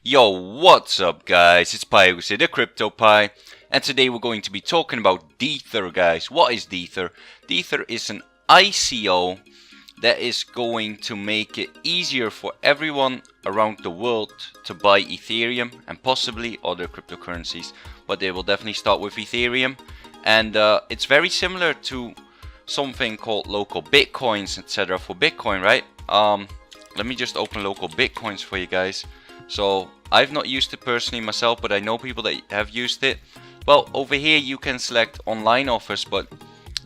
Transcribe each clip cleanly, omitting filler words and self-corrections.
Yo, what's up guys? It's Pyusi, the Crypto Pie, and today we're going to be talking about Dether, guys. What is Dether? Dether is an ICO that is going to make it easier for everyone around the world to buy Ethereum and possibly other cryptocurrencies, but they will definitely start with Ethereum. And it's very similar to something called local bitcoins, etc. for Bitcoin, right? Let me just open local bitcoins for you guys. So I've not used it personally myself, but I know people that have used it. Well, over here you can select online offers, but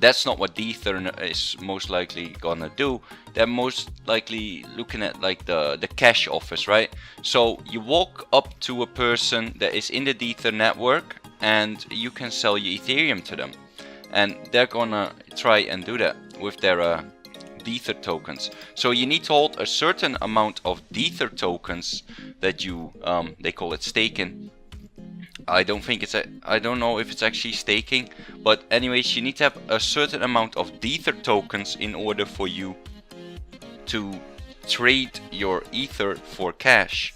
that's not what Dither is most likely gonna do. They're most likely looking at like the cash offers, right? So you walk up to a person that is in the Dither network and you can sell your Ethereum to them, and they're gonna try and do that with their Dither tokens. So you need to hold a certain amount of Dither tokens that you they call it staking. I don't know if it's actually staking, but anyways, you need to have a certain amount of Dither tokens in order for you to trade your Ether for cash.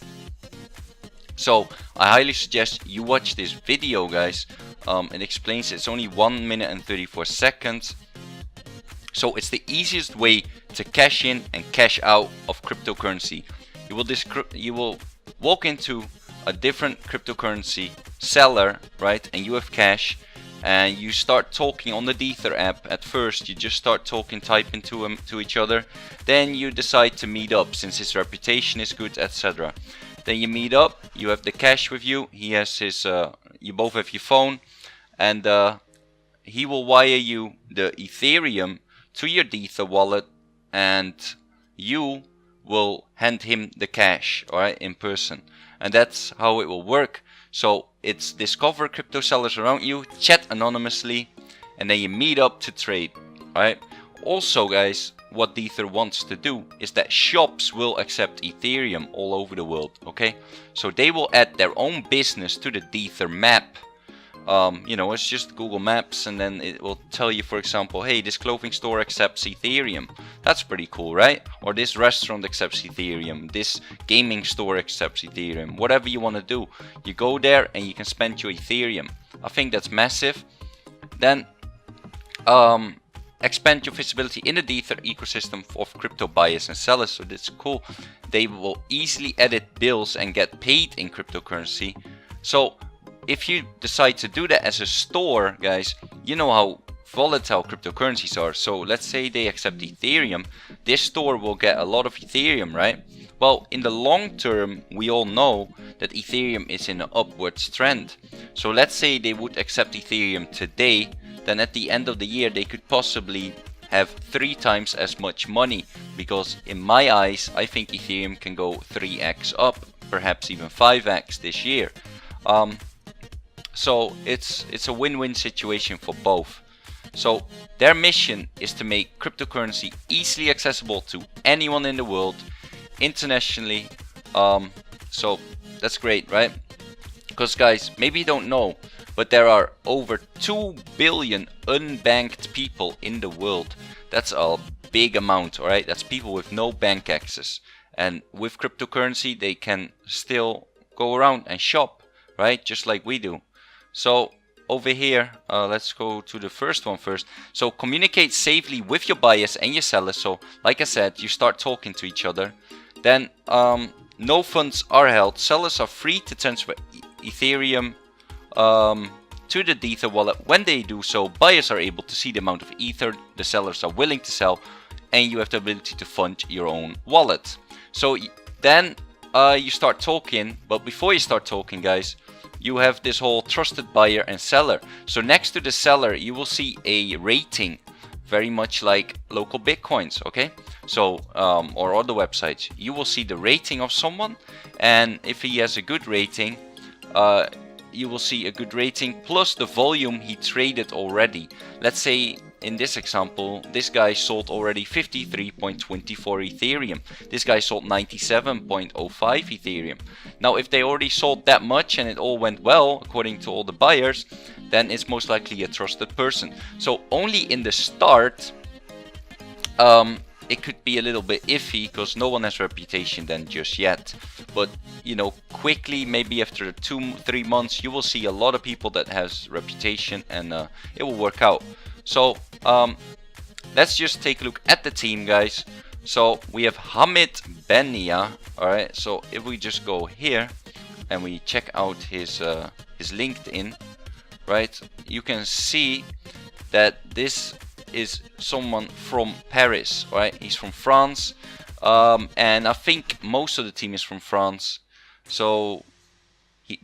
So I highly suggest you watch this video, guys. It explains. It's only 1 minute and 34 seconds. So it's the easiest way to cash in and cash out of cryptocurrency. You will walk into a different cryptocurrency seller, right? And you have cash, and you start talking on the Dither app. At first, you just start talking, typing to each other. Then you decide to meet up since his reputation is good, etc. Then you meet up. You have the cash with you. He has his. You both have your phone, and he will wire you the Ethereum to your Dither wallet, and you will hand him the cash, alright, in person. And that's how it will work. So it's discover crypto sellers around you, chat anonymously, and then you meet up to trade, alright. Also, guys, what Dither wants to do is that shops will accept Ethereum all over the world, okay? So they will add their own business to the Dither map. You know, it's just Google Maps, and then it will tell you, for example, hey, this clothing store accepts Ethereum. That's pretty cool, right? Or this restaurant accepts Ethereum, this gaming store accepts Ethereum. Whatever you want to do, you go there and you can spend your Ethereum. I think that's massive. Then expand your visibility in the Dether ecosystem of crypto buyers and sellers. So that's cool. They will easily edit bills and get paid in cryptocurrency. So if you decide to do that as a store, guys, you know how volatile cryptocurrencies are. So let's say they accept Ethereum, this store will get a lot of Ethereum, right? Well, in the long term, we all know that Ethereum is in an upwards trend. So let's say they would accept Ethereum today, then at the end of the year they could possibly have 3 times as much money, because in my eyes I think Ethereum can go 3x up, perhaps even 5x this year. So it's a win-win situation for both. So their mission is to make cryptocurrency easily accessible to anyone in the world, internationally. So that's great, right? Because guys, maybe you don't know, but there are over 2 billion unbanked people in the world. That's a big amount, alright? That's people with no bank access. And with cryptocurrency, they can still go around and shop, right? Just like we do. So over here, let's go to the first one first. So communicate safely with your buyers and your sellers. So like I said, you start talking to each other. Then no funds are held. Sellers are free to transfer Ethereum to the Dither wallet. When they do so, buyers are able to see the amount of Ether the sellers are willing to sell, and you have the ability to fund your own wallet. So then you start talking, but before you start talking, guys, you have this whole trusted buyer and seller. So next to the seller, you will see a rating, very much like local bitcoins, okay? So, or other websites, you will see the rating of someone, and if he has a good rating, you will see a good rating plus the volume he traded already. Let's say in this example, this guy sold already 53.24 Ethereum. This guy sold 97.05 Ethereum. Now, if they already sold that much and it all went well, according to all the buyers, then it's most likely a trusted person. So only in the start, it could be a little bit iffy because no one has reputation then just yet. But you know, quickly, maybe after 2-3 months, you will see a lot of people that has reputation, and it will work out. So let's just take a look at the team, guys. So we have Hamid Benia. All right. So if we just go here and we check out his LinkedIn, right, you can see that this is someone from Paris, right? He's from France, and I think most of the team is from France. So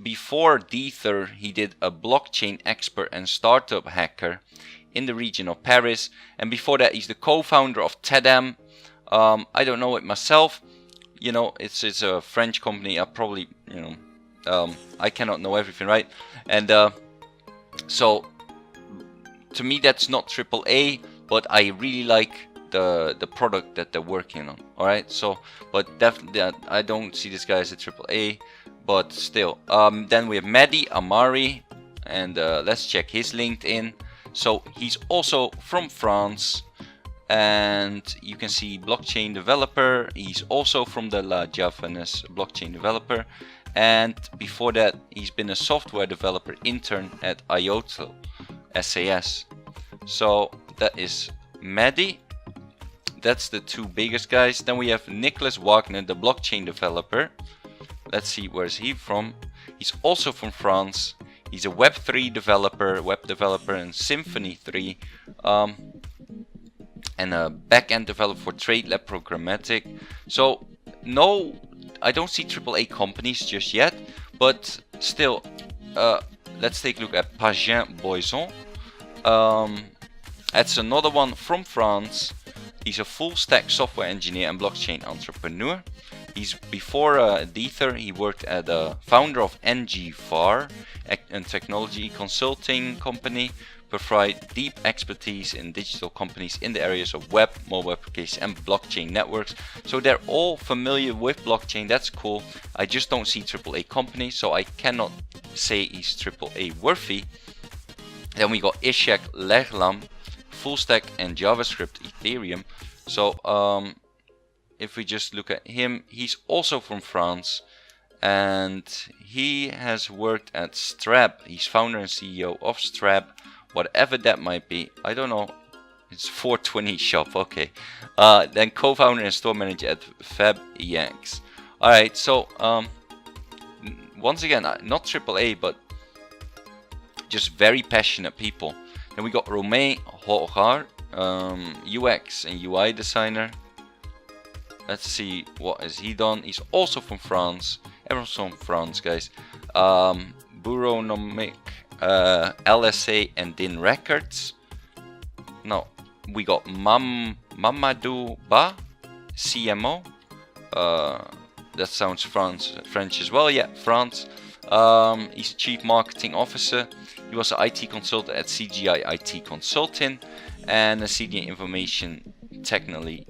before Dither, he did a blockchain expert and startup hacker in the region of Paris, and before that, he's the co-founder of Tedem. I don't know it myself. You know, it's a French company. I probably, you know, I cannot know everything, right? And so to me, that's not AAA, but I really like the product that they're working on. All right, so but definitely I don't see this guy as a AAA, but still. Then we have Mehdi Amari, and let's check his LinkedIn. So he's also from France, and you can see blockchain developer. He's also from the La Javanese blockchain developer, and before that, he's been a software developer intern at IOTA SAS. So that is Mehdi. That's the two biggest guys. Then we have Nicholas Wagner, the blockchain developer. Let's see, where's he from? He's also from France. He's a Web3 developer, web developer in Symfony 3, and a backend developer for TradeLab Programmatic. So no, I don't see AAA companies just yet, but still, let's take a look at Pagin Boison. That's another one from France. He's a full stack software engineer and blockchain entrepreneur. He's before Dither, he worked at the founder of NGVAR, a technology consulting company, provide deep expertise in digital companies in the areas of web, mobile applications, and blockchain networks. So they're all familiar with blockchain. That's cool. I just don't see AAA companies, so I cannot say he's AAA worthy. Then we got Ishak Lehlam, full stack and JavaScript Ethereum. So if we just look at him, he's also from France, and he has worked at Strab. He's founder and CEO of Strab, whatever that might be. I don't know. It's 420 shop. Okay. Then co-founder and store manager at FabEX. All right. So once again, not AAA, but just very passionate people. Then we got Romain Hogar, UX and UI designer. Let's see, what has he done? He's also from France. Everyone's from France, guys. Bureaunomic, LSA and DIN Records. No, we got Mamadou Ba, CMO. That sounds French as well. Yeah, France. He's Chief Marketing Officer. He was an IT consultant at CGI IT Consulting and a senior information technology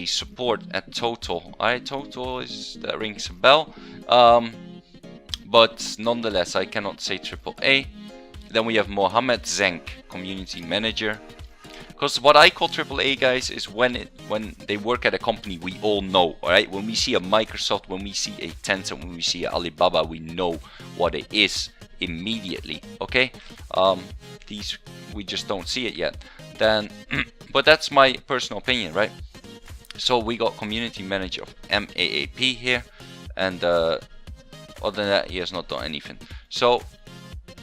support at Total. Total that rings a bell. But nonetheless, I cannot say AAA. Then we have Mohamed Zenk, community manager. Because what I call AAA, guys, is when they work at a company we all know. All right, when we see a Microsoft, when we see a Tencent, when we see a Alibaba, we know what it is immediately. Okay, these we just don't see it yet. Then, but that's my personal opinion, right? So we got community manager of MAAP here, and other than that, he has not done anything. So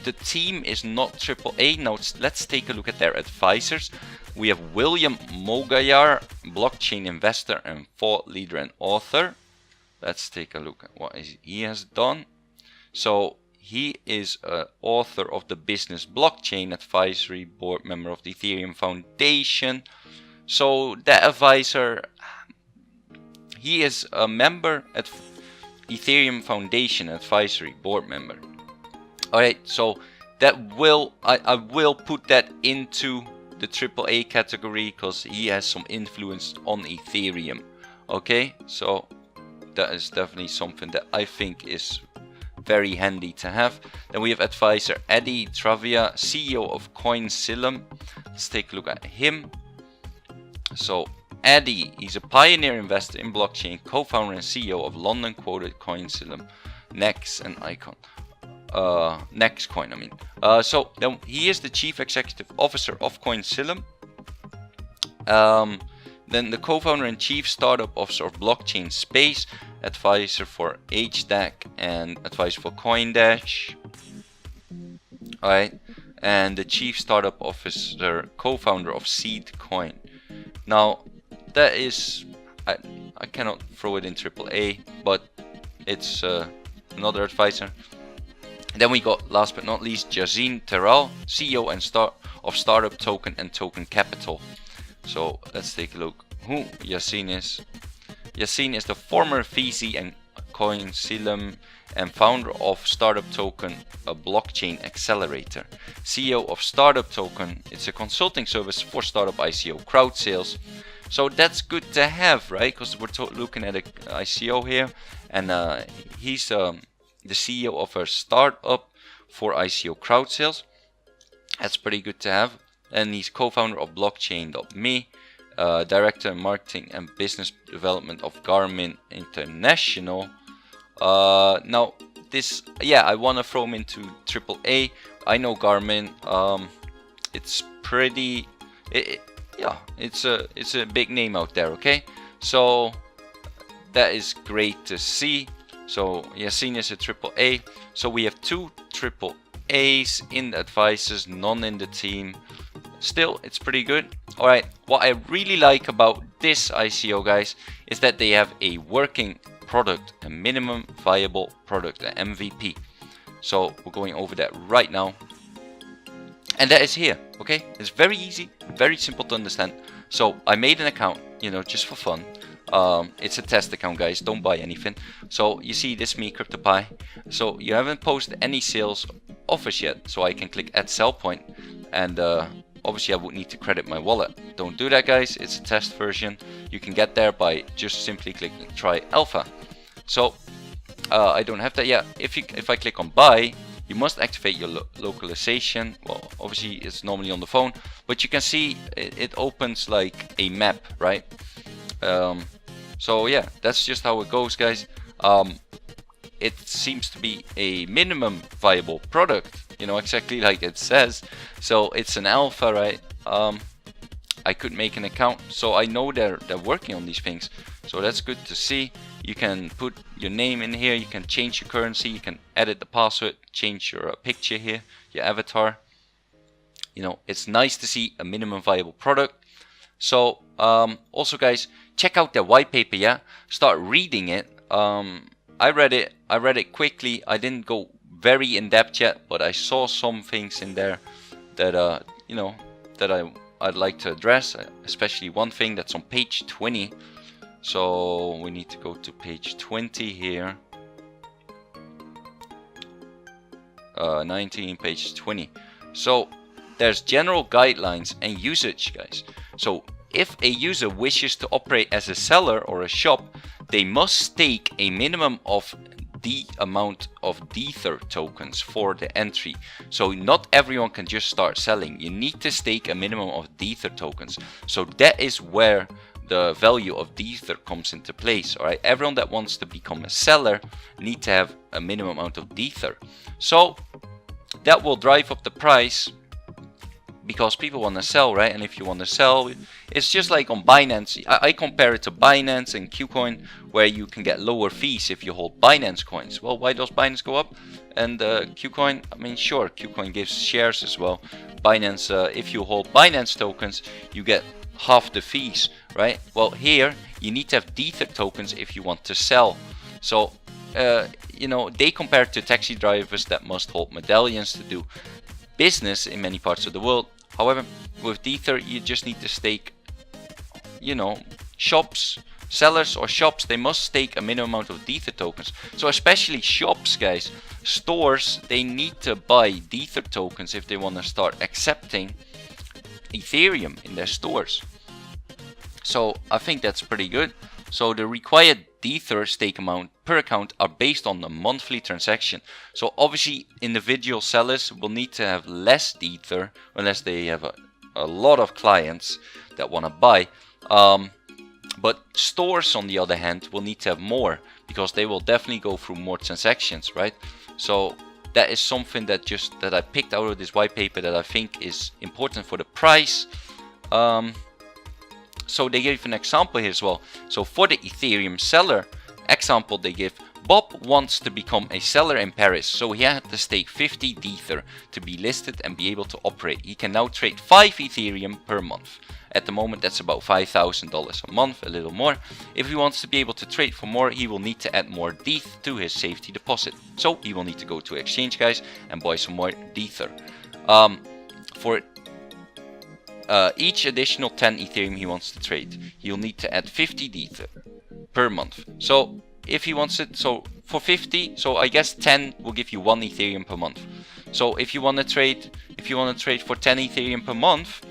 the team is not AAA. Now let's take a look at their advisors. We have William Mogayar, blockchain investor and thought leader and author. Let's take a look at what he has done. So he is an author of the Business Blockchain Advisory Board, member of the Ethereum Foundation. So that advisor, he is a member at Ethereum Foundation Advisory Board member. Alright, so that will I will put that into the AAA category because he has some influence on Ethereum. Okay, so that is definitely something that I think is very handy to have. Then we have advisor Eddie Travia, CEO of CoinSilum. Let's take a look at him. So Eddie, he's a pioneer investor in blockchain, co-founder and CEO of London quoted Coinsilum, Nex and Icon. Next coin, I mean. So then he is the chief executive officer of Coinsilum. Then the co-founder and chief startup officer of blockchain space, advisor for HDAC and advisor for CoinDash. Alright, and the chief startup officer, co-founder of Seed Coin. Now that is, I cannot throw it in AAA, but it's another advisor. Then we got, last but not least, Yassine Terrell, CEO and of Startup Token and Token Capital. So let's take a look who Yassine is. Yassine is the former VC and Coinsilum and founder of Startup Token, a blockchain accelerator. CEO of Startup Token, it's a consulting service for startup ICO crowd sales. So that's good to have, right? Because we're looking at an ICO here, and he's the CEO of a startup for ICO crowd sales. That's pretty good to have. And he's co-founder of Blockchain.me, director of marketing and business development of Garmin International. Now this, yeah, I want to throw him into AAA. I know Garmin. It's pretty. Yeah, it's a big name out there. Okay, so that is great to see. So Yassine is a AAA. So we have 2 AAAs in the advisors, none in the team. Still, it's pretty good. Alright, what I really like about this ICO, guys, is that they have a working product, a minimum viable product, an MVP. So we're going over that right now. And that is here, okay? It's very easy, very simple to understand. So I made an account, you know, just for fun. It's a test account, guys, don't buy anything. So you see this, me, CryptoPie. So you haven't posted any sales offers yet, so I can click add sell point, and obviously I would need to credit my wallet. Don't do that, guys, it's a test version. You can get there by just simply clicking try alpha. So I don't have that yet. If I click on buy, you must activate your localization. Well, obviously it's normally on the phone, but you can see it opens like a map, right? So yeah, that's just how it goes, guys. It seems to be a minimum viable product, you know, exactly like it says. So it's an alpha, right? I could make an account, so I know they're working on these things. So that's good to see. You can put your name in here, you can change your currency, you can edit the password, change your picture here, your avatar. You know, it's nice to see a minimum viable product. So also, guys, check out their white paper. Yeah, start reading it. I read it quickly. I didn't go very in depth yet, but I saw some things in there that you know, that I'd like to address, especially one thing that's on page 20. So we need to go to page 20 here. 19, page 20. So there's general guidelines and usage, guys. So if a user wishes to operate as a seller or a shop, they must stake a minimum of the amount of Dither tokens for the entry. So not everyone can just start selling. You need to stake a minimum of Dither tokens. So that is where the value of Dither comes into place. All right, everyone that wants to become a seller need to have a minimum amount of Dither. So that will drive up the price, because people want to sell, right? And if you want to sell, it's just like on Binance. I compare it to Binance and Qcoin, where you can get lower fees if you hold Binance coins. Well, why does Binance go up? And Qcoin, I mean, sure, Qcoin gives shares as well. Binance, if you hold Binance tokens, you get half the fees, right? Well, here you need to have Dither tokens if you want to sell. So you know, they compare it to taxi drivers that must hold medallions to do business in many parts of the world. However, with Dither, you just need to stake, you know, shops, sellers or shops, they must stake a minimum amount of Dither tokens. So especially shops, guys, stores, they need to buy Dither tokens if they want to start accepting Ethereum in their stores. So I think that's pretty good. So the required Dither stake amount per account are based on the monthly transaction. So obviously individual sellers will need to have less Dither unless they have a lot of clients that want to buy. But stores, on the other hand, will need to have more, because they will definitely go through more transactions, right? So that is something that I picked out of this white paper that I think is important for the price. So they gave an example here as well. So for the Ethereum seller example, they give: Bob wants to become a seller in Paris, so he had to stake 50 Dither to be listed and be able to operate. He can now trade 5 Ethereum per month. At the moment, that's about $5,000 a month, a little more. If he wants to be able to trade for more, he will need to add more DETH to his safety deposit. So he will need to go to exchange, guys, and buy some more Dither. For each additional 10 Ethereum he wants to trade, he'll need to add 50 Dither per month. So if he wants it, so for 50, so I guess 10 will give you 1 Ethereum per month. So if you want to trade, for 10 Ethereum per month,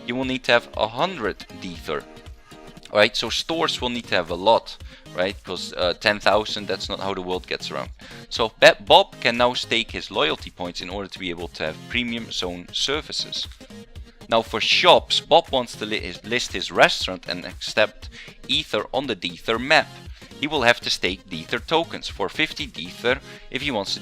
you will need to have 100 Dither. Alright, so stores will need to have a lot, right? Because 10,000, that's not how the world gets around. So Bob can now stake his loyalty points in order to be able to have premium zone services. Now for shops, Bob wants to list his restaurant and accept Ether on the Dither map. He will have to stake Dither tokens for 50 Dither if he wants to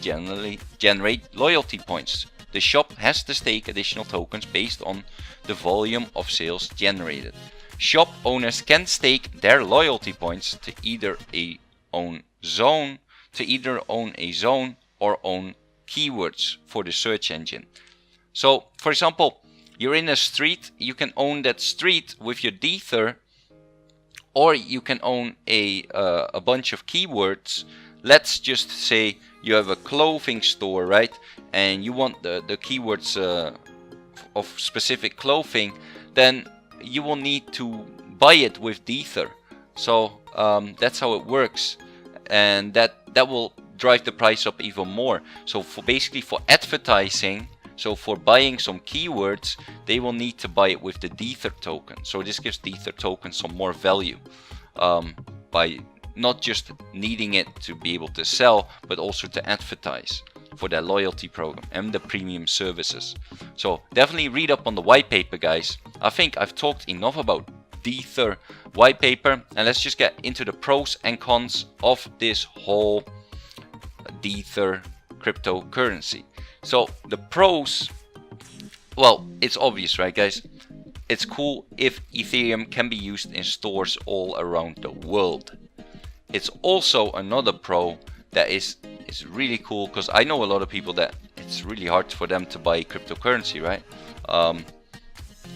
generate loyalty points. The shop has to stake additional tokens based on the volume of sales generated. Shop owners can stake their loyalty points to either own a zone or own keywords for the search engine. So, for example, you're in a street, you can own that street with your Dither, or you can own a bunch of keywords. Let's just say you have a clothing store, right? And you want the keywords of specific clothing, then you will need to buy it with Dither. So that's how it works, and that will drive the price up even more. So basically for advertising, so for buying some keywords, they will need to buy it with the Dither token. So this gives Dither token some more value by not just needing it to be able to sell, but also to advertise for their loyalty program and the premium services. So definitely read up on the white paper, guys. I think I've talked enough about Dither white paper, and let's just get into the pros and cons of this whole Dither cryptocurrency. So the pros, well, it's obvious, right, guys? It's cool if Ethereum can be used in stores all around the world. It's also another pro that is really cool, because I know a lot of people that it's really hard for them to buy cryptocurrency, right?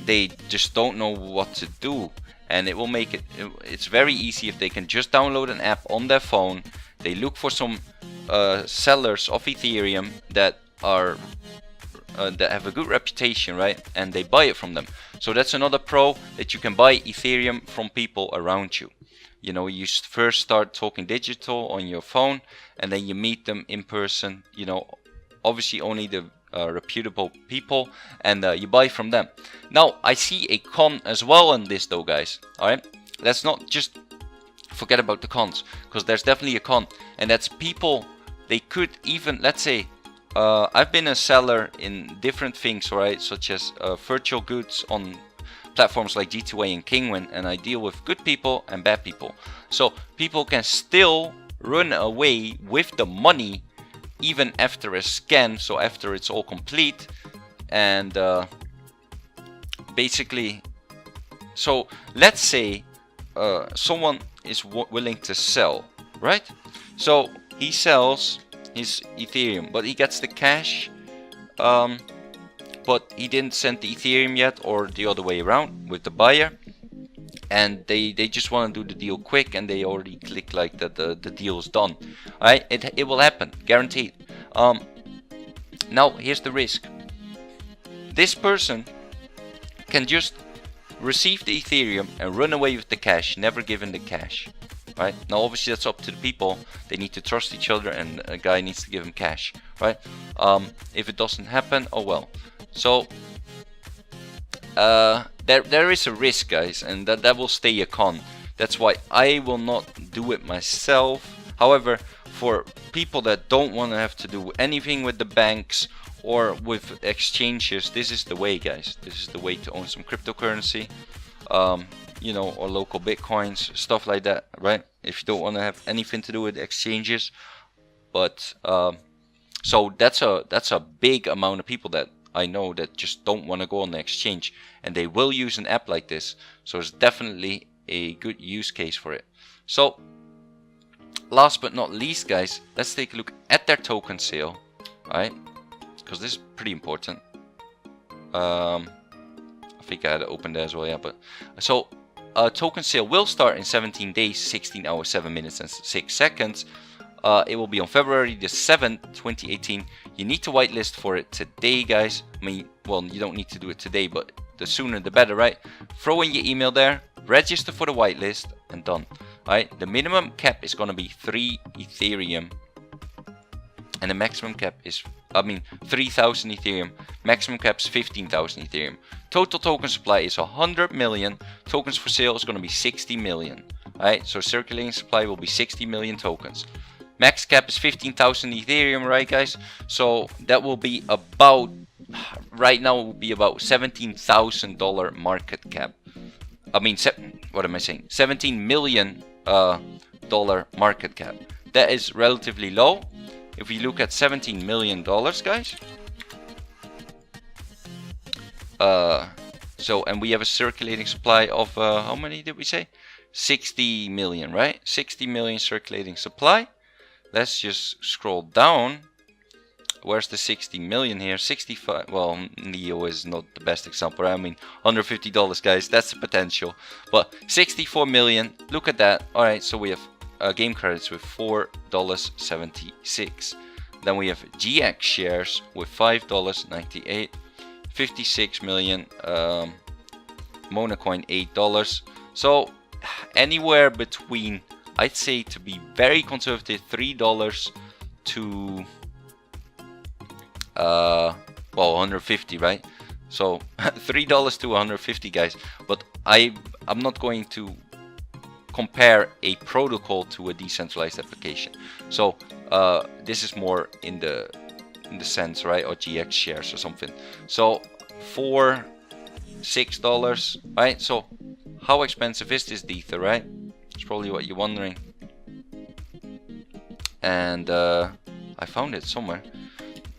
They just don't know what to do, and it will make it's very easy if they can just download an app on their phone. They look for some sellers of Ethereum that are that have a good reputation, right? And they buy it from them. So that's another pro, that you can buy Ethereum from people around you. You know, you first start talking digital on your phone, and then you meet them in person. You know, obviously only the reputable people, and you buy from them. Now I see a con as well on this though, guys. Alright, let's not just forget about the cons, because there's definitely a con, and that's people, they could even, let's say, I've been a seller in different things, right, such as virtual goods on platforms like G2A and Kingwin, and I deal with good people and bad people. So people can still run away with the money even after a scan, so after it's all complete. And basically, so let's say someone is willing to sell, right? So he sells his Ethereum, but he gets the cash, but he didn't send the Ethereum yet, or the other way around with the buyer, and they just want to do the deal quick, and they already click like that the deal is done. Alright, it will happen, guaranteed. Now here's the risk. This person can just receive the Ethereum and run away with the cash, never given the cash. Right? Now obviously that's up to the people. They need to trust each other, and a guy needs to give him cash, right? If it doesn't happen, oh well. So there is a risk, guys, and that will stay a con. That's why I will not do it myself. However, for people that don't want to have to do anything with the banks or with exchanges, this is the way, guys. This is the way to own some cryptocurrency. you know, or local bitcoins, stuff like that, right? If you don't want to have anything to do with exchanges. But so that's a big amount of people that I know that just don't want to go on the exchange, and they will use an app like this. So it's definitely a good use case for it. So last but not least, guys, let's take a look at their token sale, right? Because this is pretty important. I think I had it open there as well, yeah. But so token sale will start in 17 days, 16 hours, 7 minutes and 6 seconds. It will be on February the 7th, 2018. You need to whitelist for it today, guys. I mean, well, you don't need to do it today, but the sooner the better, right? Throw in your email there, register for the whitelist, and done. Alright, the minimum cap is gonna be 3 Ethereum, and the maximum cap is, 3,000 Ethereum. Maximum cap is 15,000 Ethereum. Total token supply is 100 million. Tokens for sale is gonna be 60 million. Alright, so circulating supply will be 60 million tokens. Max cap is 15,000 Ethereum, right, guys? So that will be about, right now, it will be about $17,000 market cap. What am I saying? $17 million dollar market cap. That is relatively low. If we look at $17 million, guys. And we have a circulating supply of how many did we say? 60 million, right? 60 million circulating supply. Let's just scroll down. Where's the 60 million here? 65. Well, Neo is not the best example. I mean, $150, guys. That's the potential. But 64 million. Look at that. All right. So we have game credits with $4.76. Then we have GX shares with $5.98. 56 million. Monocoin $8. So anywhere between, I'd say, to be very conservative, $3 to well, 150, right? So $3 to 150, guys. But I'm not going to compare a protocol to a decentralized application. So this is more in the sense, right, or GX shares or something. So $6, right? So how expensive is this Dither, right? It's probably what you're wondering. And I found it somewhere.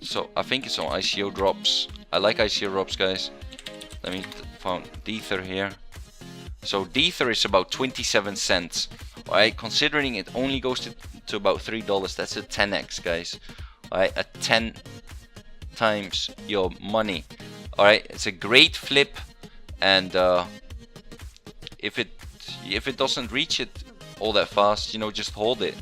So I think it's on ICO drops. I like ICO drops, guys. Let me find Dither here. So Dither is about 27 cents. Alright, considering it only goes to about $3, that's a 10x, guys. Alright, a 10 times your money. Alright, it's a great flip, and if it doesn't reach it all that fast, you know, just hold it,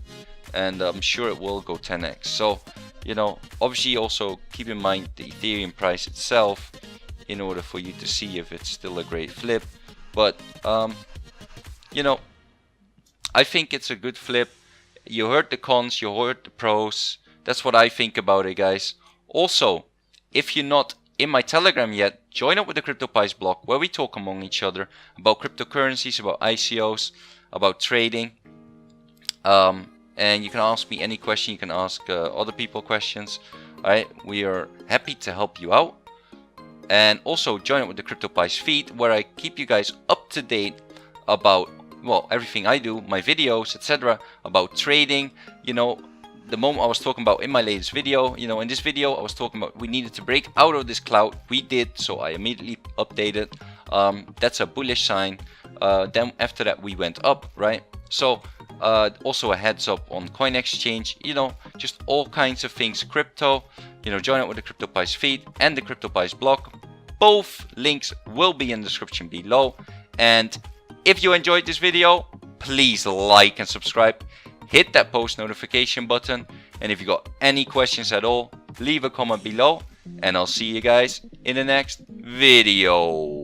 and I'm sure it will go 10x. So, you know, obviously also keep in mind the Ethereum price itself in order for you to see if it's still a great flip. But you know, I think it's a good flip. You heard the cons, you heard the pros. That's what I think about it, guys. Also, if you're not in my Telegram yet, join up with the CryptoPies blog, where we talk among each other about cryptocurrencies, about ICOs, about trading. And you can ask me any question. You can ask other people questions. Alright, we are happy to help you out. And also join up with the CryptoPies feed, where I keep you guys up to date about, well, everything I do, my videos, etc., about trading. You know, the moment I was talking about in my latest video, you know, in this video I was talking about we needed to break out of this cloud. We did, so I immediately updated. That's a bullish sign. Then after that we went up, right? So also a heads up on coin exchange, you know, just all kinds of things crypto. You know, join up with the CryptoPies feed and the CryptoPies blog. Both links will be in the description below. And if you enjoyed this video, please like and subscribe. Hit that post notification button. And if you got any questions at all, leave a comment below. And I'll see you guys in the next video.